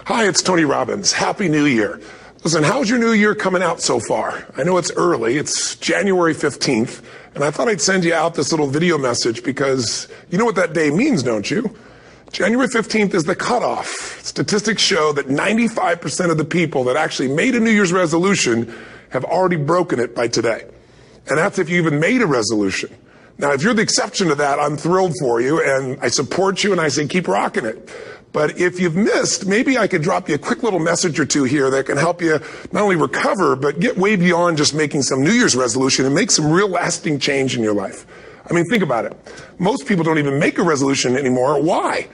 Hi, it's Tony Robbins. Happy New Year. Listen, how's your new year coming out so far? I know it's early. It's January 15th, and I thought I'd send you out this little video message because you know what that day means, don't you? January 15th is the cutoff. Statistics show that 95% of the people that actually made a New Year's resolution have already broken it by today. And that's if you even made a resolution. Now, if you're the exception to that, I'm thrilled for you, and I support you, and I say keep rocking it. But if you've missed, maybe I could drop you a quick little message or two here that can help you not only recover, but get way beyond just making some New Year's resolution and make some real lasting change in your life. I mean, think about it. Most people don't even make a resolution anymore. Why?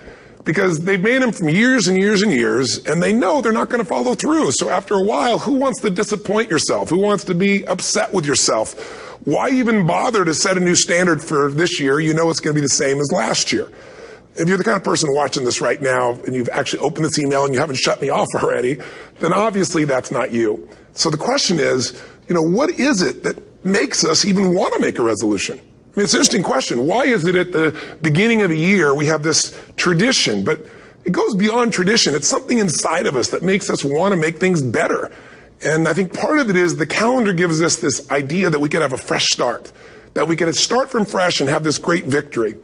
Because they've made them from years and years and years, and they know they're not going to follow through. So after a while, who wants to disappoint yourself? Who wants to be upset with yourself? Why even bother to set a new standard for this year? You know it's going to be the same as last year. If you're the kind of person watching this right now and you've actually opened this email and you haven't shut me off already, then obviously that's not you. So the question is, what is it that makes us even want to make a resolution? I mean, it's an interesting question. Why is it at the beginning of a year we have this tradition, but it goes beyond tradition. It's something inside of us that makes us want to make things better. And I think part of it is the calendar gives us this idea that we could have a fresh start, that we could start from fresh and have this great victory.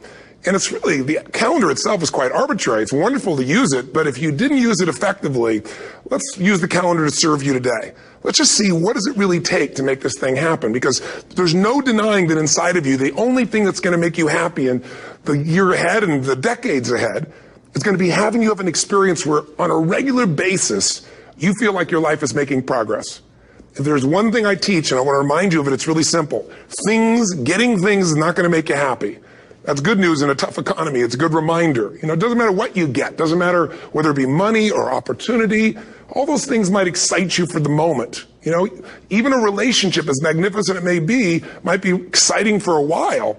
And it's really, the calendar itself is quite arbitrary. It's wonderful to use it, but if you didn't use it effectively, let's use the calendar to serve you today. Let's just see, what does it really take to make this thing happen? Because there's no denying that inside of you, the only thing that's going to make you happy in the year ahead and the decades ahead is going to be having you have an experience where on a regular basis, you feel like your life is making progress. If there's one thing I teach, and I want to remind you of it, it's really simple. Getting things is not going to make you happy. That's good news in a tough economy. It's a good reminder. It doesn't matter what you get. Doesn't matter whether it be money or opportunity. All those things might excite you for the moment. Even a relationship, as magnificent it may be, might be exciting for a while.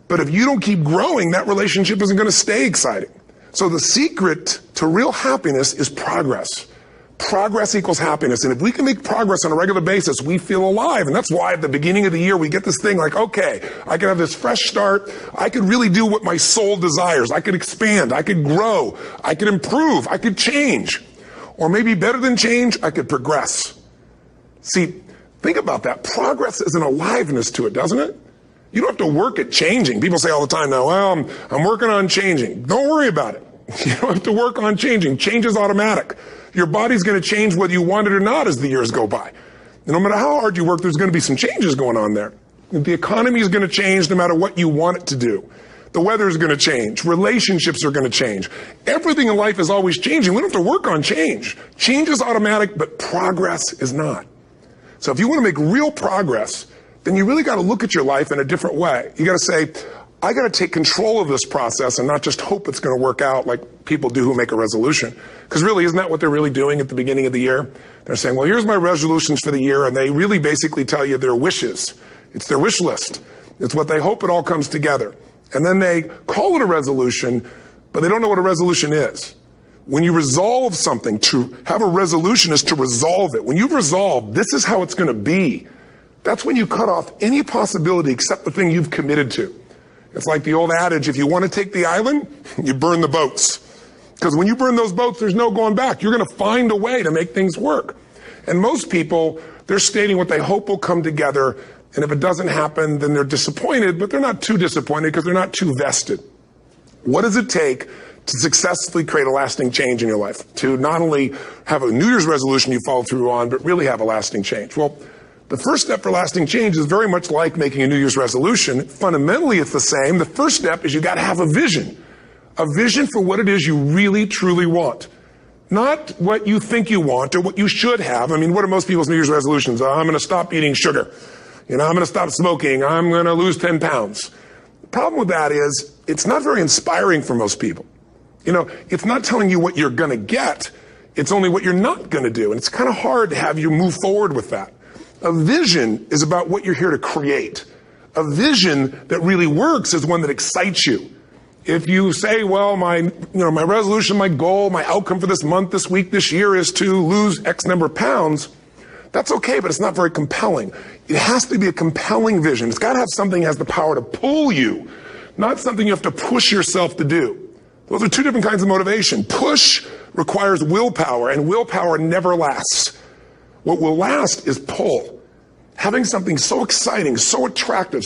But if you don't keep growing, that relationship isn't going to stay exciting. So the secret to real happiness is progress. Progress equals happiness. And if we can make progress on a regular basis, we feel alive. And that's why at the beginning of the year, we get this thing like, okay, I can have this fresh start. I could really do what my soul desires. I could expand. I could grow. I could improve. I could change. Or maybe better than change, I could progress. See, think about that. Progress is an aliveness to it, doesn't it? You don't have to work at changing. People say all the time now, well, I'm working on changing. Don't worry about it. You don't have to work on changing. Change is automatic. Your body's going to change whether you want it or not as the years go by. And no matter how hard you work, there's going to be some changes going on there. The economy is going to change no matter what you want it to do. The weather is going to change. Relationships are going to change. Everything in life is always changing. We don't have to work on change. Change is automatic, but progress is not. So if you want to make real progress, then you really got to look at your life in a different way. You got to say, I got to take control of this process and not just hope it's going to work out like people do who make a resolution. Because really, isn't that what they're really doing at the beginning of the year? They're saying, well, here's my resolutions for the year, and they really basically tell you their wishes. It's their wish list. It's what they hope it all comes together. And then they call it a resolution, but they don't know what a resolution is. When you resolve something, to have a resolution is to resolve it. When you've resolved, this is how it's going to be. That's when you cut off any possibility except the thing you've committed to. It's like the old adage, if you want to take the island, you burn the boats. Because when you burn those boats, there's no going back. You're going to find a way to make things work. And most people, they're stating what they hope will come together. And if it doesn't happen, then they're disappointed, but they're not too disappointed because they're not too vested. What does it take to successfully create a lasting change in your life? To not only have a New Year's resolution you follow through on, but really have a lasting change? Well, the first step for lasting change is very much like making a New Year's resolution. Fundamentally, it's the same. The first step is you got to have a vision for what it is you really, truly want. Not what you think you want or what you should have. I mean, what are most people's New Year's resolutions? I'm going to stop eating sugar. I'm going to stop smoking. I'm going to lose 10 pounds. The problem with that is it's not very inspiring for most people. It's not telling you what you're going to get. It's only what you're not going to do. And it's kind of hard to have you move forward with that. A vision is about what you're here to create. A vision that really works is one that excites you. If you say, well, my resolution, my goal, my outcome for this month, this week, this year is to lose X number of pounds, that's okay, but it's not very compelling. It has to be a compelling vision. It's got to have something that has the power to pull you, not something you have to push yourself to do. Those are two different kinds of motivation. Push requires willpower, and willpower never lasts. What will last is pull. Having something so exciting, so attractive,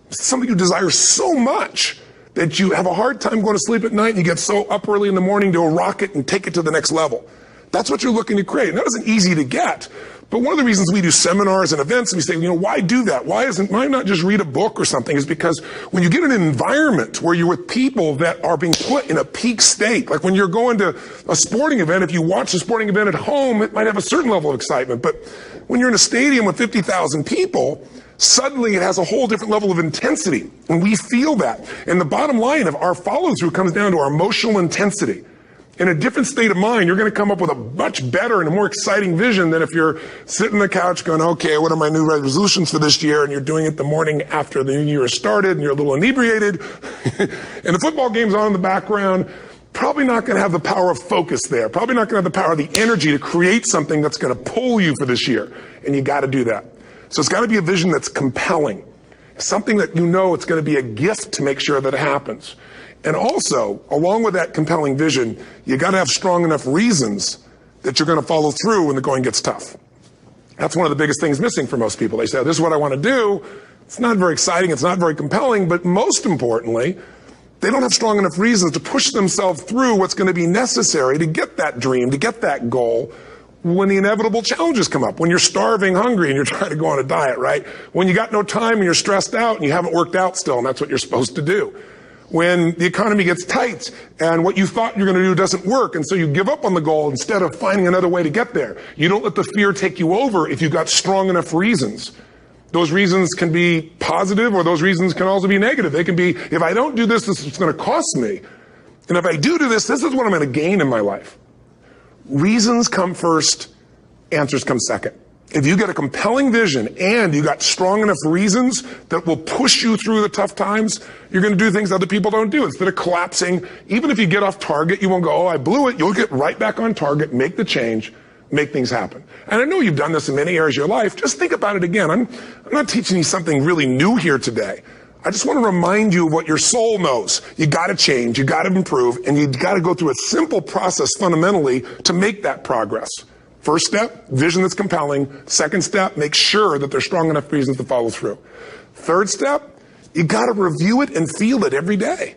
something you desire so much that you have a hard time going to sleep at night and you get so up early in the morning to rock it and take it to the next level. That's what you're looking to create. And that isn't easy to get. But one of the reasons we do seminars and events and we say, why do that? Why not just read a book or something? Is because when you get in an environment where you're with people that are being put in a peak state, like when you're going to a sporting event, if you watch a sporting event at home, it might have a certain level of excitement. But when you're in a stadium with 50,000 people, suddenly it has a whole different level of intensity. And we feel that. And the bottom line of our follow-through comes down to our emotional intensity. In a different state of mind, you're going to come up with a much better and a more exciting vision than if you're sitting on the couch going, okay, what are my new resolutions for this year? And you're doing it the morning after the new year has started and you're a little inebriated and the football game's on in the background. Probably not going to have the power of focus there. Probably not going to have the power of the energy to create something that's going to pull you for this year. And you got to do that. So it's got to be a vision that's compelling. Something that it's going to be a gift to make sure that it happens. And also, along with that compelling vision, you got to have strong enough reasons that you're going to follow through when the going gets tough. That's one of the biggest things missing for most people. They say, this is what I want to do. It's not very exciting. It's not very compelling. But most importantly, they don't have strong enough reasons to push themselves through what's going to be necessary to get that dream, to get that goal when the inevitable challenges come up. When you're starving, hungry, and you're trying to go on a diet, right? When you got no time and you're stressed out and you haven't worked out still, and that's what you're supposed to do. When the economy gets tight and what you thought you're going to do doesn't work, and so you give up on the goal instead of finding another way to get there. You don't let the fear take you over if you've got strong enough reasons. Those reasons can be positive, or those reasons can also be negative. They can be, if I don't do this, this is going to cost me. And if I do this, this is what I'm going to gain in my life. Reasons come first, answers come second. If you get a compelling vision and you got strong enough reasons that will push you through the tough times, you're going to do things other people don't do. Instead of collapsing, even if you get off target, you won't go, oh, I blew it. You'll get right back on target, make the change, make things happen. And I know you've done this in many areas of your life. Just think about it again. I'm not teaching you something really new here today. I just want to remind you of what your soul knows. You got to change, you got to improve, and you got to go through a simple process fundamentally to make that progress. First step, vision that's compelling. Second step, make sure that there's strong enough reasons to follow through. Third step, you got to review it and feel it every day.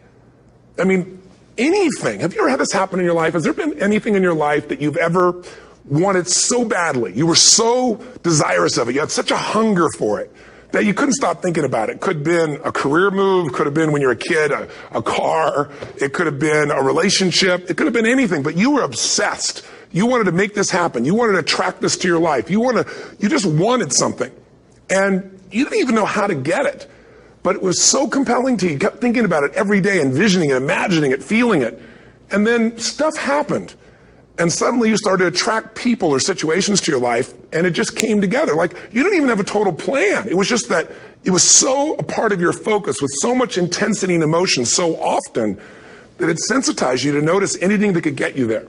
I mean, anything. Have you ever had this happen in your life? Has there been anything in your life that you've ever wanted so badly? You were so desirous of it. You had such a hunger for it that you couldn't stop thinking about it. Could have been a career move, could have been when you were a kid, a car, it could have been a relationship, it could have been anything, but you were obsessed. You wanted to make this happen. You wanted to attract this to your life. You just wanted something. And you didn't even know how to get it. But it was so compelling to you. You kept thinking about it every day, envisioning it, imagining it, feeling it. And then stuff happened. And suddenly you started to attract people or situations to your life, and it just came together. Like, you didn't even have a total plan. It was just that it was so a part of your focus with so much intensity and emotion so often that it sensitized you to notice anything that could get you there.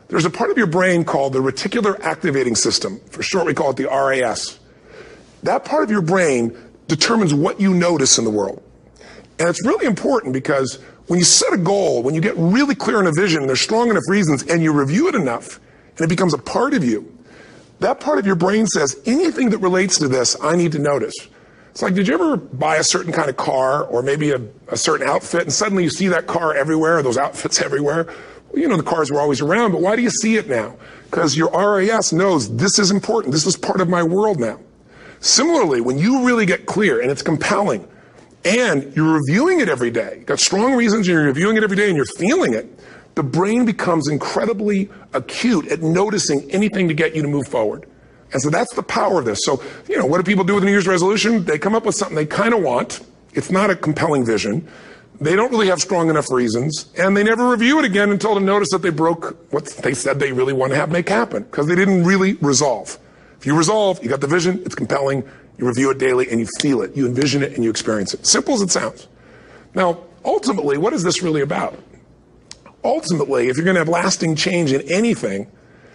There's a part of your brain called the reticular activating system. For short, we call it the RAS. That part of your brain determines what you notice in the world. And it's really important because when you set a goal, when you get really clear on a vision, and there's strong enough reasons, and you review it enough, and it becomes a part of you, that part of your brain says, anything that relates to this, I need to notice. It's like, did you ever buy a certain kind of car, or maybe a certain outfit, and suddenly you see that car everywhere, or those outfits everywhere? Well, the cars were always around, but why do you see it now? Because your RAS knows this is important. This is part of my world now. Similarly, when you really get clear and it's compelling and you're reviewing it every day, you've got strong reasons and you're reviewing it every day and you're feeling it, the brain becomes incredibly acute at noticing anything to get you to move forward. And so that's the power of this. So, what do people do with a New Year's resolution? They come up with something they kind of want. It's not a compelling vision. They don't really have strong enough reasons, and they never review it again until they notice that they broke what they said they really want to make happen, because they didn't really resolve. If you resolve, you got the vision, it's compelling, you review it daily, and you feel it, you envision it, and you experience it. Simple as it sounds. Now, ultimately, what is this really about? Ultimately, if you're going to have lasting change in anything,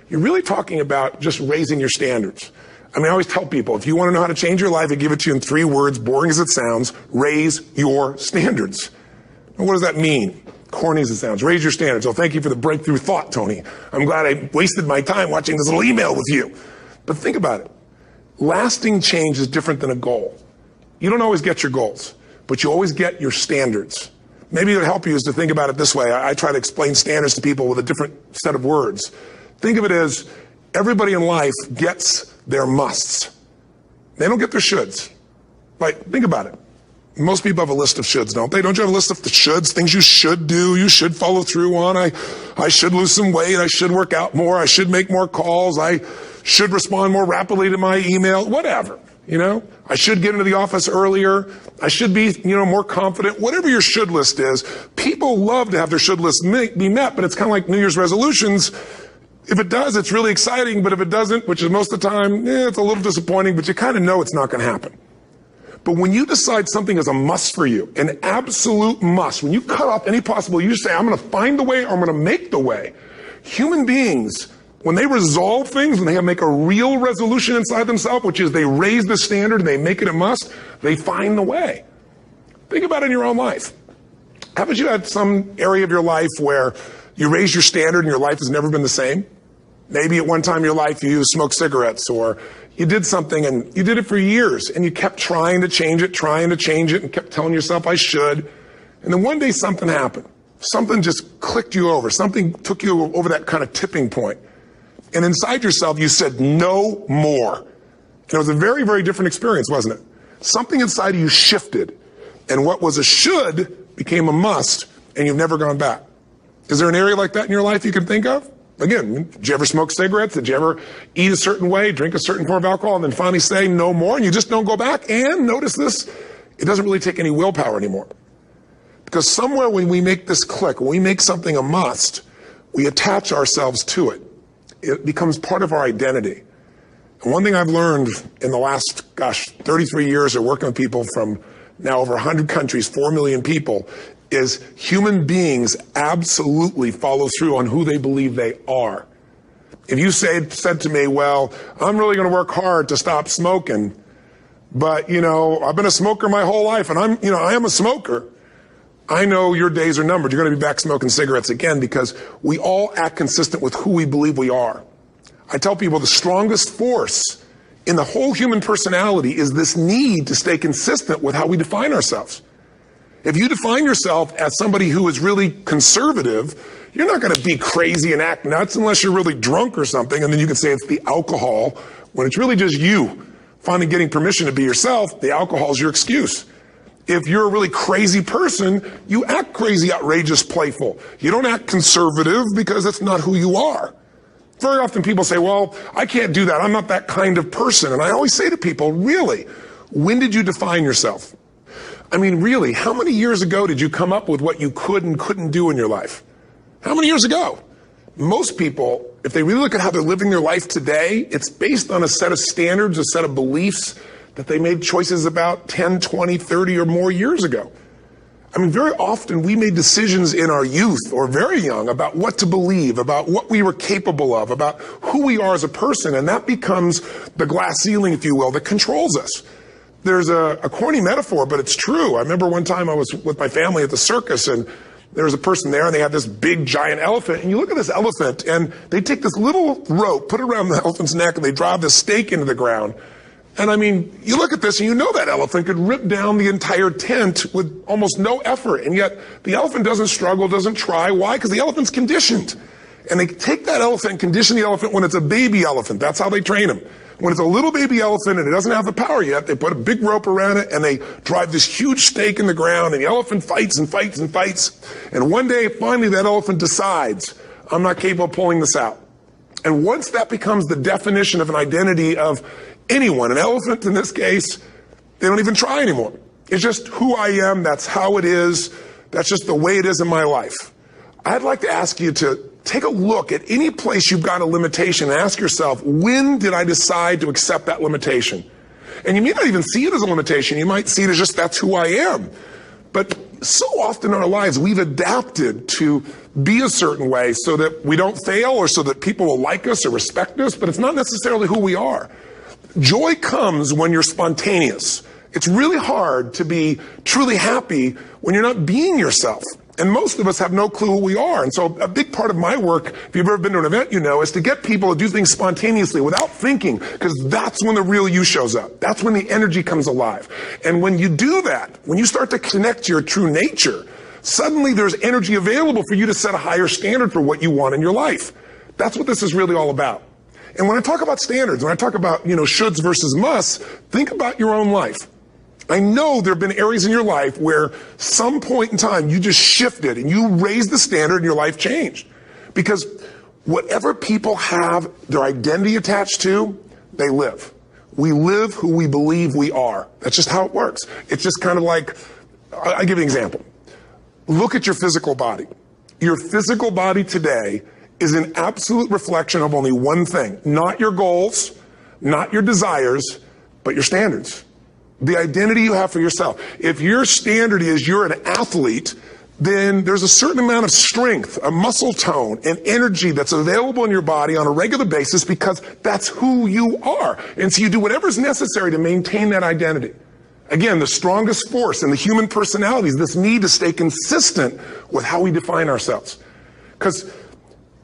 you're really talking about just raising your standards. I always tell people, if you want to know how to change your life, I give it to you in 3 words, boring as it sounds: raise your standards. What does that mean? corny as it sounds. Raise your standards. Oh, thank you for the breakthrough thought, Tony. I'm glad I wasted my time watching this little email with you. But think about it. Lasting change is different than a goal. You don't always get your goals, but you always get your standards. Maybe it would help you is to think about it this way. I try to explain standards to people with a different set of words. Think of it as everybody in life gets their musts. They don't get their shoulds. Like, think about it. Most people have a list of shoulds, don't they? Don't you have a list of the shoulds, things you should do, you should follow through on? I should lose some weight, I should work out more, I should make more calls, I should respond more rapidly to my email, whatever, you know? I should get into the office earlier, I should be, more confident, whatever your should list is. People love to have their should list be met, but it's kind of like New Year's resolutions. If it does, it's really exciting, but if it doesn't, which is most of the time, it's a little disappointing, but you kind of know it's not going to happen. But when you decide something is a must for you, an absolute must, when you cut off any possible, you say, I'm going to find the way or I'm going to make the way. Human beings, when they resolve things, when they make a real resolution inside themselves, which is they raise the standard and they make it a must, they find the way. Think about it in your own life. Haven't you had some area of your life where you raise your standard and your life has never been the same? Maybe at one time in your life you smoked cigarettes, or you did something and you did it for years and you kept trying to change it and kept telling yourself I should. And then one day something happened. Something just clicked you over. Something took you over that kind of tipping point. And inside yourself you said no more. And it was a very, very different experience, wasn't it? Something inside of you shifted. And what was a should became a must, and you've never gone back. Is there an area like that in your life you can think of? Again, did you ever smoke cigarettes? Did you ever eat a certain way, drink a certain form of alcohol, and then finally say no more, and you just don't go back? And notice this, it doesn't really take any willpower anymore. Because somewhere when we make this click, when we make something a must, we attach ourselves to it. It becomes part of our identity. And one thing I've learned in the last, 33 years of working with people from now over 100 countries, 4 million people, is human beings absolutely follow through on who they believe they are. If you said to me, well, I'm really going to work hard to stop smoking, but, I've been a smoker my whole life and I am a smoker. I know your days are numbered. You're going to be back smoking cigarettes again, because we all act consistent with who we believe we are. I tell people the strongest force in the whole human personality is this need to stay consistent with how we define ourselves. If you define yourself as somebody who is really conservative, you're not going to be crazy and act nuts unless you're really drunk or something, and then you can say it's the alcohol, when it's really just you finally getting permission to be yourself. The alcohol is your excuse. If you're a really crazy person, you act crazy, outrageous, playful. You don't act conservative because that's not who you are. Very often people say, well, I can't do that. I'm not that kind of person. And I always say to people, really, when did you define yourself? I mean, really, how many years ago did you come up with what you could and couldn't do in your life? How many years ago? Most people, if they really look at how they're living their life today, it's based on a set of standards, a set of beliefs that they made choices about 10, 20, 30 or more years ago. I mean, very often we made decisions in our youth or very young about what to believe, about what we were capable of, about who we are as a person, and that becomes the glass ceiling, if you will, that controls us. There's a corny metaphor, but it's true. I remember one time I was with my family at the circus, and there was a person there, and they had this big, giant elephant. And you look at this elephant, and they take this little rope, put it around the elephant's neck, and they drive this stake into the ground. And I mean, you look at this, and you know that elephant could rip down the entire tent with almost no effort. And yet, the elephant doesn't struggle, doesn't try. Why? Because the elephant's conditioned. And they take that elephant and condition the elephant when it's a baby elephant. That's how they train him. When it's a little baby elephant and it doesn't have the power yet, they put a big rope around it and they drive this huge stake in the ground, and the elephant fights and fights and fights. And one day, finally, that elephant decides, I'm not capable of pulling this out. And once that becomes the definition of an identity of anyone, an elephant in this case, they don't even try anymore. It's just who I am. That's how it is. That's just the way it is in my life. I'd like to ask you to take a look at any place you've got a limitation and ask yourself, when did I decide to accept that limitation? And you may not even see it as a limitation. You might see it as just that's who I am. But so often in our lives, we've adapted to be a certain way so that we don't fail or so that people will like us or respect us, but it's not necessarily who we are. Joy comes when you're spontaneous. It's really hard to be truly happy when you're not being yourself. And most of us have no clue who we are. And so a big part of my work, if you've ever been to an event, you know, is to get people to do things spontaneously without thinking, because that's when the real you shows up. That's when the energy comes alive. And when you do that, when you start to connect to your true nature, suddenly there's energy available for you to set a higher standard for what you want in your life. That's what this is really all about. And when I talk about standards, when I talk about, you know, shoulds versus musts, think about your own life. I know there have been areas in your life where some point in time you just shifted and you raised the standard and your life changed. Because whatever people have their identity attached to, they live. We live who we believe we are. That's just how it works. It's just kind of like, I'll give you an example. Look at your physical body. Your physical body today is an absolute reflection of only one thing. Not your goals, not your desires, but your standards. The identity you have for yourself. If your standard is you're an athlete, then there's a certain amount of strength, a muscle tone, and energy that's available in your body on a regular basis because that's who you are. And so you do whatever's necessary to maintain that identity. Again, the strongest force in the human personality is this need to stay consistent with how we define ourselves. Because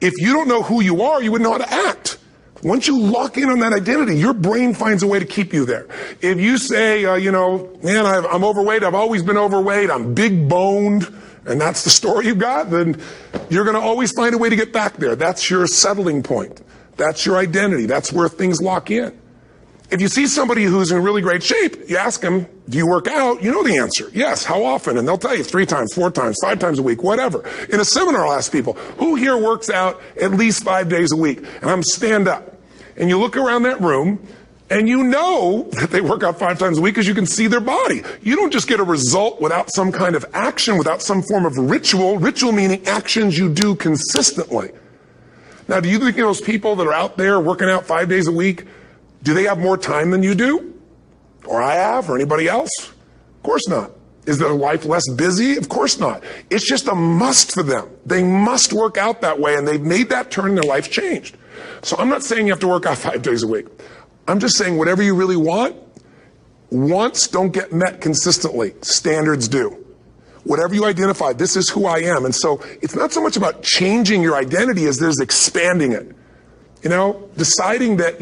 if you don't know who you are, you wouldn't know how to act. Once you lock in on that identity, your brain finds a way to keep you there. If you say, man, I'm overweight, I've always been overweight, I'm big boned, and that's the story you've got, then you're going to always find a way to get back there. That's your settling point. That's your identity. That's where things lock in. If you see somebody who's in really great shape, you ask them, do you work out? You know the answer. Yes. How often? And they'll tell you 3 times, 4 times, 5 times a week, whatever. In a seminar, I'll ask people, who here works out at least 5 days a week? And I'm stand up. And you look around that room, and you know that they work out 5 times a week because you can see their body. You don't just get a result without some kind of action, without some form of ritual. Ritual meaning actions you do consistently. Now, do you think those people that are out there working out 5 days a week, do they have more time than you do? Or I have, or anybody else? Of course not. Is their life less busy? Of course not. It's just a must for them. They must work out that way, and they've made that turn and their life changed. So I'm not saying you have to work out 5 days a week. I'm just saying whatever you really want, wants don't get met consistently. Standards do. Whatever you identify, this is who I am. And so it's not so much about changing your identity as there's expanding it. Deciding that,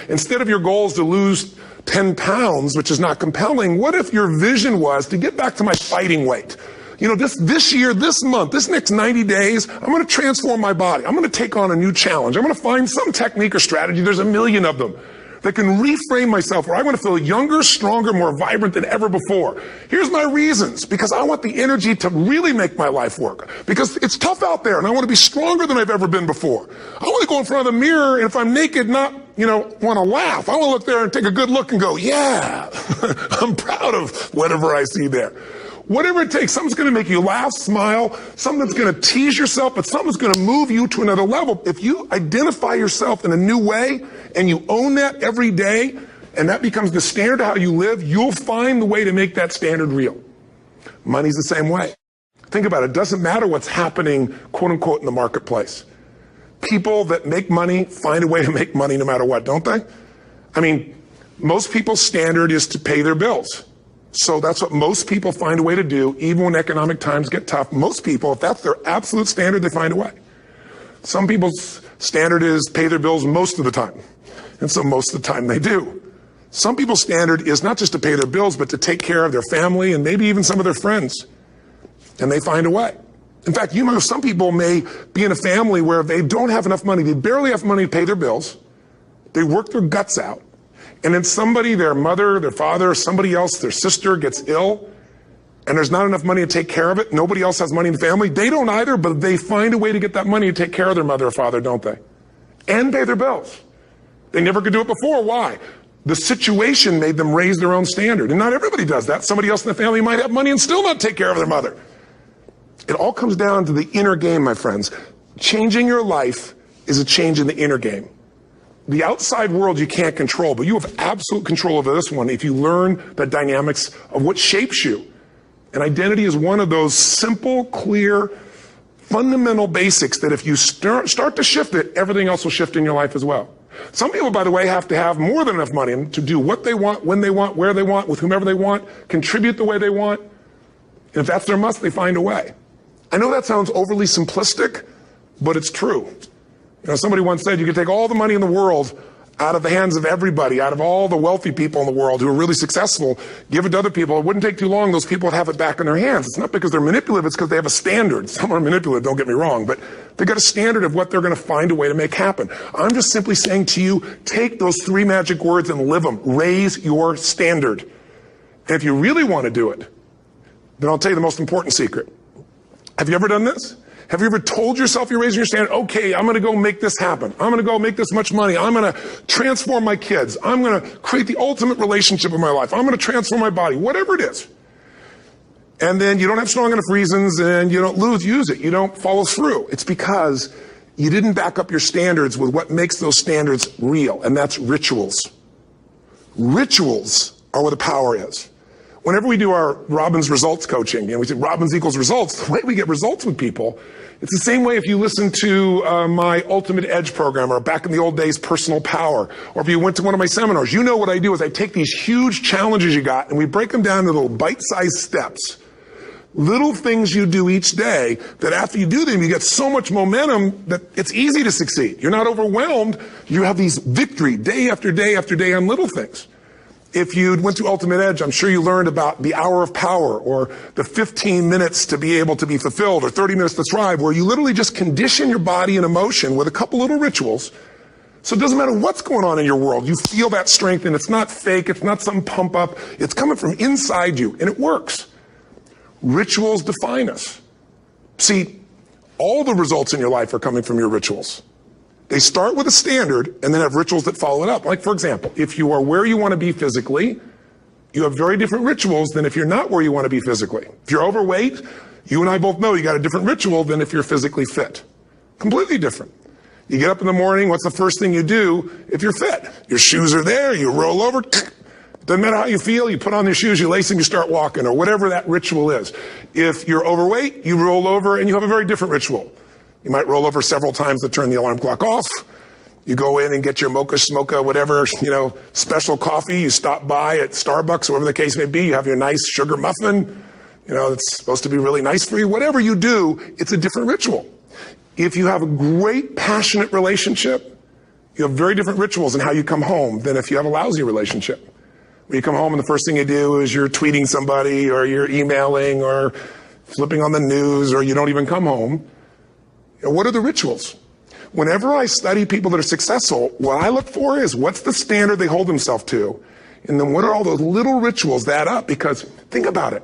instead of your goal is to lose 10 pounds, which is not compelling, what if your vision was to get back to my fighting weight? This year, this month, this next 90 days, I'm going to transform my body. I'm going to take on a new challenge. I'm going to find some technique or strategy, there's a million of them, that can reframe myself where I want to feel younger, stronger, more vibrant than ever before. Here's my reasons. Because I want the energy to really make my life work. Because it's tough out there and I want to be stronger than I've ever been before. I want to go in front of the mirror and if I'm naked, not, want to laugh. I want to look there and take a good look and go, yeah, I'm proud of whatever I see there. Whatever it takes, something's going to make you laugh, smile, something that's going to tease yourself, but something's going to move you to another level. If you identify yourself in a new way and you own that every day, and that becomes the standard of how you live, you'll find the way to make that standard real. Money's the same way. Think about it. It doesn't matter what's happening, quote unquote, in the marketplace. People that make money find a way to make money no matter what, don't they? I mean, most people's standard is to pay their bills. So that's what most people find a way to do, even when economic times get tough. Most people, if that's their absolute standard, they find a way. Some people's standard is pay their bills most of the time. And so most of the time they do. Some people's standard is not just to pay their bills, but to take care of their family and maybe even some of their friends. And they find a way. In fact, some people may be in a family where they don't have enough money. They barely have money to pay their bills. They work their guts out. And then somebody, their mother, their father, somebody else, their sister gets ill, and there's not enough money to take care of it. Nobody else has money in the family. They don't either, but they find a way to get that money to take care of their mother or father, don't they? And pay their bills. They never could do it before. Why? The situation made them raise their own standard. And not everybody does that. Somebody else in the family might have money and still not take care of their mother. It all comes down to the inner game, my friends. Changing your life is a change in the inner game. The outside world you can't control, but you have absolute control over this one if you learn the dynamics of what shapes you. And identity is one of those simple, clear, fundamental basics that if you start to shift it, everything else will shift in your life as well. Some people, by the way, have to have more than enough money to do what they want, when they want, where they want, with whomever they want, contribute the way they want. And if that's their must, they find a way. I know that sounds overly simplistic, but it's true. Somebody once said you could take all the money in the world out of the hands of everybody, out of all the wealthy people in the world who are really successful, give it to other people. It wouldn't take too long. Those people would have it back in their hands. It's not because they're manipulative. It's because they have a standard. Some are manipulative, don't get me wrong, but they've got a standard of what they're going to find a way to make happen. I'm just simply saying to you, take those 3 magic words and live them. Raise your standard. And if you really want to do it, then I'll tell you the most important secret. Have you ever done this? Have you ever told yourself you're raising your standard? Okay, I'm going to go make this happen. I'm going to go make this much money. I'm going to transform my kids. I'm going to create the ultimate relationship in my life. I'm going to transform my body, whatever it is. And then you don't have strong enough reasons and you don't use it. You don't follow through. It's because you didn't back up your standards with what makes those standards real, and that's rituals. Rituals are where the power is. Whenever we do our Robbins results coaching, we say Robbins equals results, the way we get results with people, it's the same way if you listen to my Ultimate Edge program, or back in the old days, Personal Power, or if you went to one of my seminars. You know what I do is I take these huge challenges you got and we break them down into little bite-sized steps. Little things you do each day that after you do them, you get so much momentum that it's easy to succeed. You're not overwhelmed. You have these victory day after day after day on little things. If you went to Ultimate Edge, I'm sure you learned about the hour of power, or the 15 minutes to be able to be fulfilled, or 30 minutes to thrive, where you literally just condition your body and emotion with a couple little rituals. So it doesn't matter what's going on in your world. You feel that strength, and it's not fake. It's not some pump up. It's coming from inside you, and it works. Rituals define us. See, all the results in your life are coming from your rituals. They start with a standard and then have rituals that follow it up. Like, for example, if you are where you want to be physically, you have very different rituals than if you're not where you want to be physically. If you're overweight, you and I both know you got a different ritual than if you're physically fit. Completely different. You get up in the morning, what's the first thing you do if you're fit? Your shoes are there, you roll over, doesn't matter how you feel, you put on your shoes, you lace them, you start walking, or whatever that ritual is. If you're overweight, you roll over and you have a very different ritual. You might roll over several times to turn the alarm clock off. You go in and get your mocha, smocha, whatever, special coffee. You stop by at Starbucks, whatever the case may be. You have your nice sugar muffin. It's supposed to be really nice for you. Whatever you do, it's a different ritual. If you have a great, passionate relationship, you have very different rituals in how you come home than if you have a lousy relationship. When you come home and the first thing you do is you're tweeting somebody, or you're emailing, or flipping on the news, or you don't even come home. What are the rituals? Whenever I study people that are successful, what I look for is what's the standard they hold themselves to, and then what are all those little rituals that add up? Because think about it.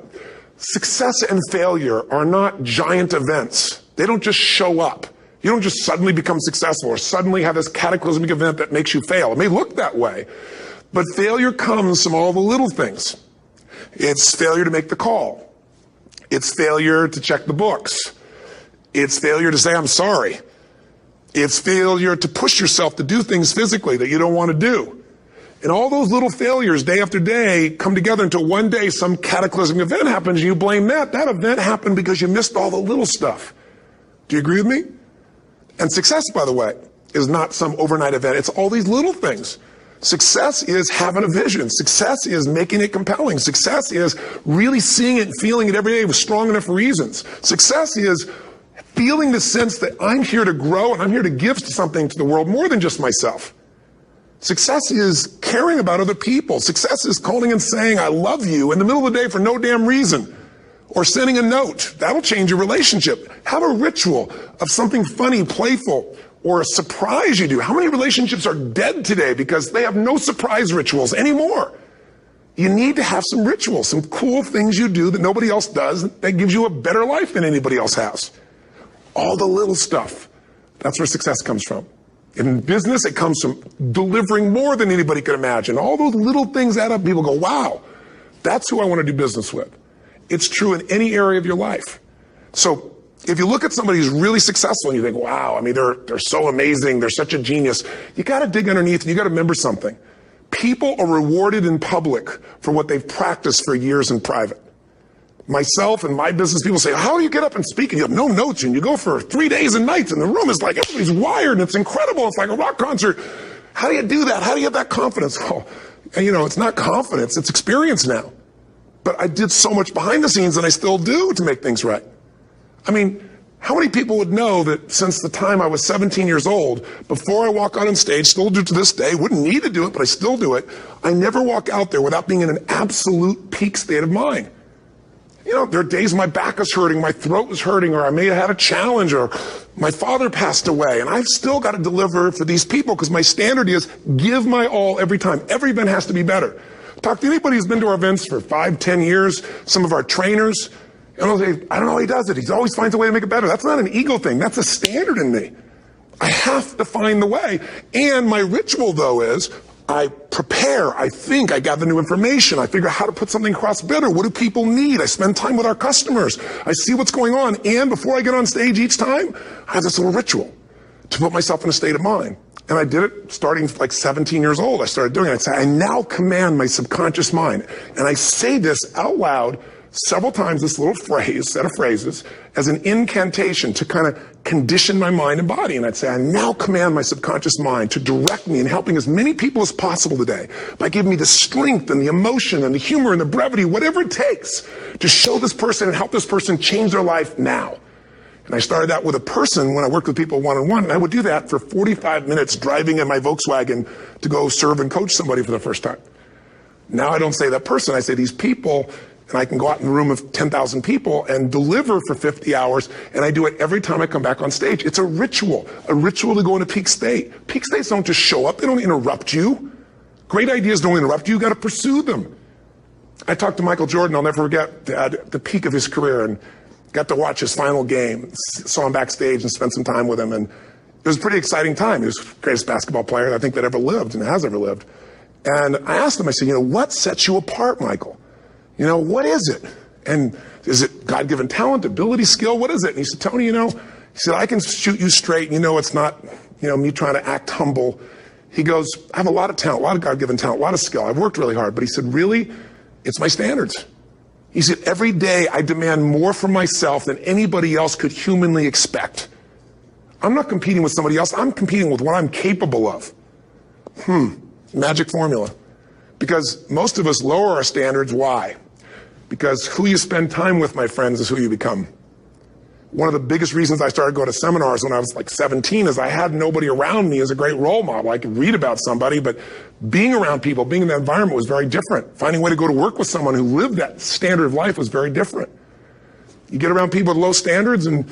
Success and failure are not giant events. They don't just show up. You don't just suddenly become successful or suddenly have this cataclysmic event that makes you fail. It may look that way, but failure comes from all the little things. It's failure to make the call. It's failure to check the books. It's failure to say, I'm sorry. It's failure to push yourself to do things physically that you don't want to do. And all those little failures day after day come together until one day some cataclysmic event happens and you blame that. That event happened because you missed all the little stuff. Do you agree with me? And success, by the way, is not some overnight event. It's all these little things. Success is having a vision. Success is making it compelling. Success is really seeing it and feeling it every day with strong enough reasons. Success is feeling the sense that I'm here to grow and I'm here to give something to the world more than just myself. Success is caring about other people. Success is calling and saying, I love you in the middle of the day for no damn reason. Or sending a note. That'll change your relationship. Have a ritual of something funny, playful, or a surprise you do. How many relationships are dead today because they have no surprise rituals anymore? You need to have some rituals, some cool things you do that nobody else does that gives you a better life than anybody else has. All the little stuff. That's where success comes from. In business, it comes from delivering more than anybody could imagine. All those little things add up. People go, wow, that's who I want to do business with. It's true in any area of your life. So if you look at somebody who's really successful and you think, wow, they're so amazing, they're such a genius, you got to dig underneath and you got to remember something. People are rewarded in public for what they've practiced for years in private. Myself and my business people say, how do you get up and speak? And you have no notes and you go for 3 days and nights and the room is like, everybody's wired and it's incredible. It's like a rock concert. How do you do that? How do you have that confidence? Oh, it's not confidence, it's experience now. But I did so much behind the scenes and I still do to make things right. I mean, how many people would know that since the time I was 17 years old, before I walk out on stage, still do to this day, wouldn't need to do it, but I still do it, I never walk out there without being in an absolute peak state of mind. You know, there are days my back is hurting, my throat was hurting, or I may have had a challenge, or my father passed away, and I've still got to deliver for these people because my standard is give my all every time. Every event has to be better. Talk to anybody who's been to our events for 5, 10 years, some of our trainers. I don't know how he does it. He always finds a way to make it better. That's not an ego thing. That's a standard in me. I have to find the way. And my ritual, though, is I prepare, I think, I gather new information, I figure out how to put something across better. What do people need? I spend time with our customers. I see what's going on. And before I get on stage each time, I have this little ritual to put myself in a state of mind. And I did it starting like 17 years old. I started doing it. I now command my subconscious mind. And I say this out loud several times, this little phrase, set of phrases, as an incantation to kind of condition my mind and body. And I'd say, I now command my subconscious mind to direct me in helping as many people as possible today by giving me the strength and the emotion and the humor and the brevity, whatever it takes to show this person and help this person change their life now. And I started out with a person when I worked with people one-on-one, and I would do that for 45 minutes driving in my Volkswagen to go serve and coach somebody for the first time. Now I don't say that person, I say these people. And I can go out in a room of 10,000 people and deliver for 50 hours, and I do it every time I come back on stage. It's a ritual to go into peak state. Peak states don't just show up, they don't interrupt you. Great ideas don't interrupt you, you gotta pursue them. I talked to Michael Jordan, I'll never forget, at the peak of his career, and got to watch his final game. Saw him backstage and spent some time with him, and it was a pretty exciting time. He was the greatest basketball player I think that ever lived and has ever lived. And I asked him, I said, what sets you apart, Michael? What is it? And is it God-given talent, ability, skill? What is it? And he said, Tony, he said, I can shoot you straight. It's not, me trying to act humble. He goes, I have a lot of talent, a lot of God-given talent, a lot of skill. I've worked really hard. But he said, really, it's my standards. He said, every day I demand more from myself than anybody else could humanly expect. I'm not competing with somebody else. I'm competing with what I'm capable of. Magic formula. Because most of us lower our standards. Why? Because who you spend time with, my friends, is who you become. One of the biggest reasons I started going to seminars when I was like 17 is I had nobody around me as a great role model. I could read about somebody, but being around people, being in that environment was very different. Finding a way to go to work with someone who lived that standard of life was very different. You get around people with low standards and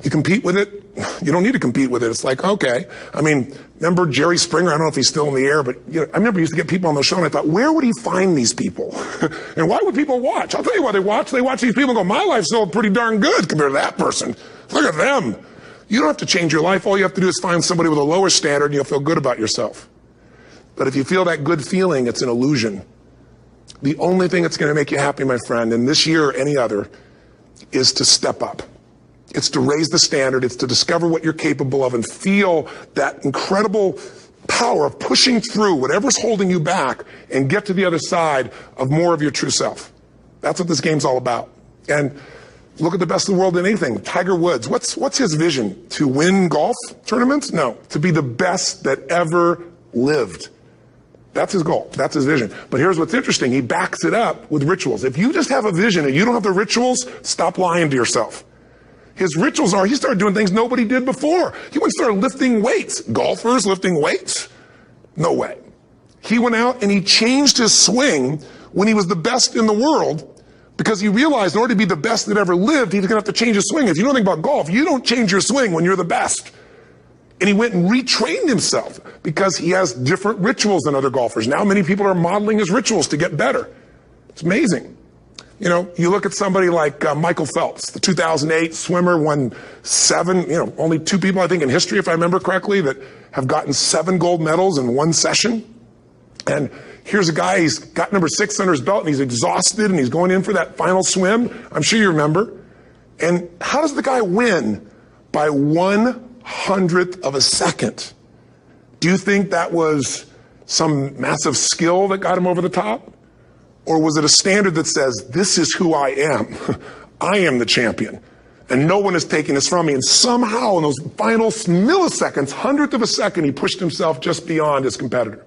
you compete with it. You don't need to compete with it. It's like, okay. Remember Jerry Springer? I don't know if he's still in the air, but I remember he used to get people on the show, and I thought, where would he find these people? And why would people watch? I'll tell you why they watch. They watch these people and go, my life's still pretty darn good compared to that person. Look at them. You don't have to change your life. All you have to do is find somebody with a lower standard, and you'll feel good about yourself. But if you feel that good feeling, it's an illusion. The only thing that's going to make you happy, my friend, and this year or any other, is to step up. It's to raise the standard. It's to discover what you're capable of and feel that incredible power of pushing through whatever's holding you back and get to the other side of more of your true self. That's what this game's all about. And look at the best in the world in anything. Tiger Woods, what's his vision? To win golf tournaments? No, to be the best that ever lived. That's his goal. That's his vision. But here's what's interesting. He backs it up with rituals. If you just have a vision and you don't have the rituals, stop lying to yourself. His rituals are, he started doing things nobody did before. He went and started lifting weights. Golfers lifting weights? No way. He went out and he changed his swing when he was the best in the world because he realized in order to be the best that ever lived, he's going to have to change his swing. If you know anything about golf, you don't change your swing when you're the best. And he went and retrained himself because he has different rituals than other golfers. Now many people are modeling his rituals to get better. It's amazing. You look at somebody like Michael Phelps, the 2008 swimmer, won 7, only 2 people, I think, in history, if I remember correctly, that have gotten 7 gold medals in one session. And here's a guy, he's got number 6 under his belt, and he's exhausted, and he's going in for that final swim. I'm sure you remember. And how does the guy win? By 1/100th of a second. Do you think that was some massive skill that got him over the top? Or was it a standard that says, this is who I am. I am the champion. And no one is taking this from me. And somehow in those final milliseconds, 1/100th of a second, he pushed himself just beyond his competitor.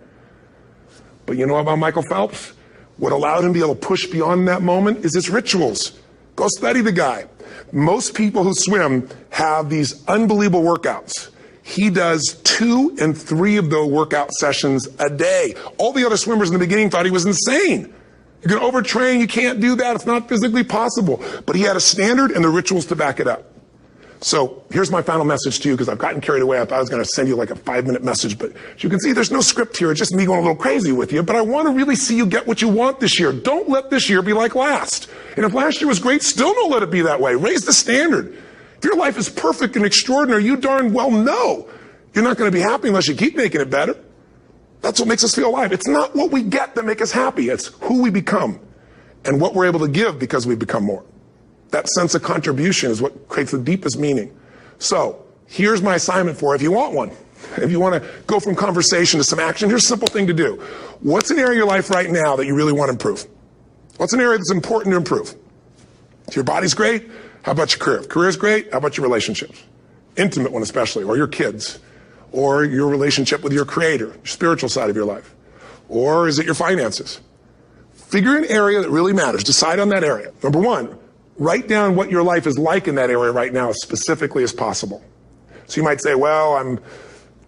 But you know about Michael Phelps? What allowed him to be able to push beyond that moment is his rituals. Go study the guy. Most people who swim have these unbelievable workouts. He does 2 and 3 of those workout sessions a day. All the other swimmers in the beginning thought he was insane. You're going to overtrain, you can't do that, it's not physically possible. But he had a standard and the rituals to back it up. So here's my final message to you, because I've gotten carried away. I thought I was going to send you like a 5-minute message, but as you can see, there's no script here. It's just me going a little crazy with you, but I want to really see you get what you want this year. Don't let this year be like last. And if last year was great, still don't let it be that way. Raise the standard. If your life is perfect and extraordinary, you darn well know you're not going to be happy unless you keep making it better. That's what makes us feel alive. It's not what we get that makes us happy. It's who we become and what we're able to give because we become more. That sense of contribution is what creates the deepest meaning. So here's my assignment for you, if you want one. If you want to go from conversation to some action, here's a simple thing to do. What's an area of your life right now that you really want to improve? What's an area that's important to improve? If your body's great, how about your career? If career's great, how about your relationships? Intimate one especially, or your kids, or your relationship with your creator, your spiritual side of your life. Or is it your finances? Figure an area that really matters. Decide on that area. Number one, write down what your life is like in that area right now as specifically as possible. So you might say, well, I'm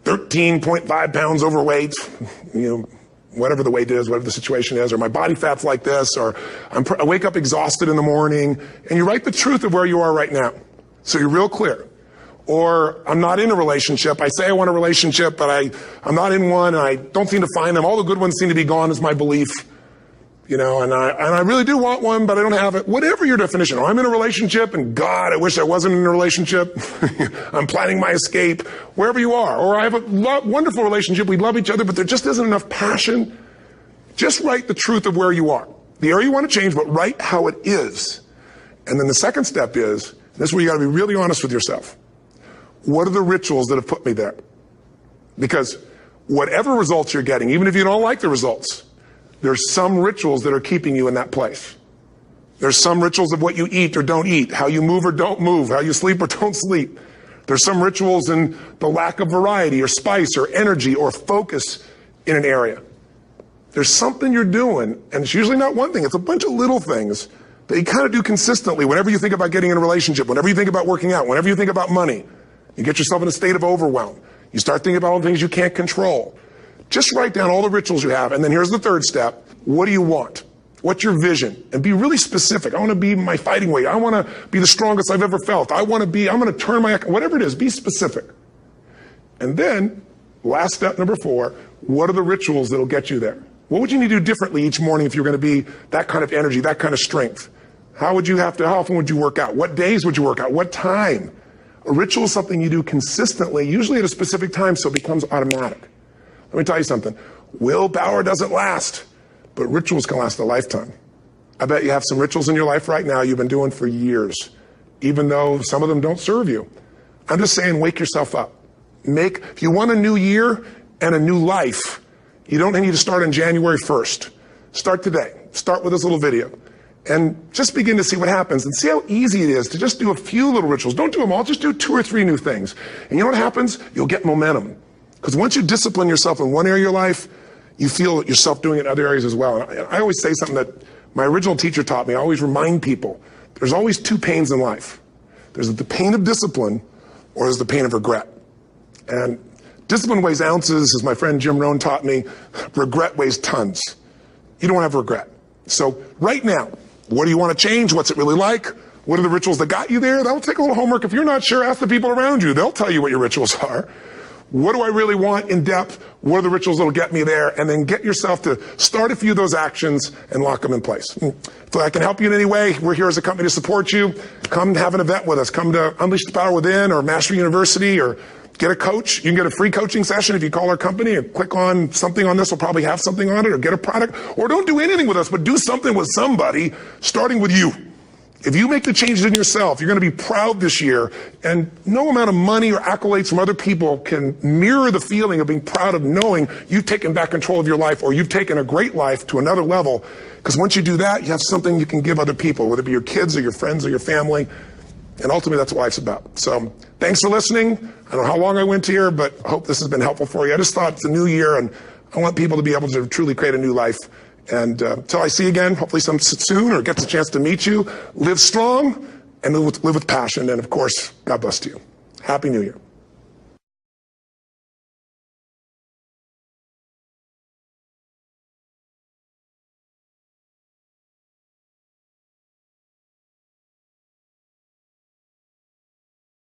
13.5 pounds overweight, whatever the weight is, whatever the situation is, or my body fat's like this, or I wake up exhausted in the morning, and you write the truth of where you are right now. So you're real clear. Or I'm not in a relationship. I say I want a relationship, but I'm not in one, and I don't seem to find them. All the good ones seem to be gone is my belief. And I really do want one, but I don't have it. Whatever your definition. Or I'm in a relationship, and God, I wish I wasn't in a relationship. I'm planning my escape. Wherever you are. Or I have a wonderful relationship. We love each other, but there just isn't enough passion. Just write the truth of where you are. The area you want to change, but write how it is. And then the second step is, this is where you got to be really honest with yourself. What are the rituals that have put me there? Because whatever results you're getting, even if you don't like the results, there's some rituals that are keeping you in that place. There's some rituals of what you eat or don't eat, how you move or don't move, how you sleep or don't sleep. There's some rituals in the lack of variety or spice or energy or focus in an area. There's something you're doing, and it's usually not one thing, it's a bunch of little things that you kind of do consistently whenever you think about getting in a relationship, whenever you think about working out, whenever you think about money. You get yourself in a state of overwhelm. You start thinking about all the things you can't control. Just write down all the rituals you have, and then here's the third step. What do you want? What's your vision? And be really specific. I want to be my fighting weight. I want to be the strongest I've ever felt. I'm going to turn whatever it is, be specific. And then, last step, number 4, what are the rituals that'll get you there? What would you need to do differently each morning if you're going to be that kind of energy, that kind of strength? How often would you work out? What days would you work out? What time? A ritual is something you do consistently, usually at a specific time, so it becomes automatic. Let me tell you something. Willpower doesn't last, but rituals can last a lifetime. I bet you have some rituals in your life right now you've been doing for years, even though some of them don't serve you. I'm just saying, wake yourself up. If you want a new year and a new life, you don't need to start on January 1st. Start today. Start with this little video. And just begin to see what happens and see how easy it is to just do a few little rituals. Don't do them all, just do 2 or 3 new things. And you know what happens? You'll get momentum. Because once you discipline yourself in one area of your life, you feel yourself doing it in other areas as well. And I always say something that my original teacher taught me. I always remind people, there's always 2 pains in life. There's the pain of discipline, or there's the pain of regret. And discipline weighs ounces, as my friend Jim Rohn taught me. Regret weighs tons. You don't have regret. So right now, what do you want to change? What's it really like? What are the rituals that got you there? That'll take a little homework. If you're not sure, ask the people around you. They'll tell you what your rituals are. What do I really want in depth? What are the rituals that'll get me there? And then get yourself to start a few of those actions and lock them in place. If I can help you in any way, we're here as a company to support you. Come have an event with us. Come to Unleash the Power Within or Mastery University, or get a coach. You can get a free coaching session if you call our company and click on something on this. We'll probably have something on it, or get a product. Or don't do anything with us, but do something with somebody, starting with you. If you make the changes in yourself, you're going to be proud this year, and no amount of money or accolades from other people can mirror the feeling of being proud of knowing you've taken back control of your life, or you've taken a great life to another level. Because once you do that, you have something you can give other people, whether it be your kids or your friends or your family. And ultimately, that's what life's about. So thanks for listening. I don't know how long I went here, but I hope this has been helpful for you. I just thought it's a new year, and I want people to be able to truly create a new life. And until I see you again, hopefully soon, or gets a chance to meet you, live strong, and live with passion. And of course, God bless to you. Happy New Year.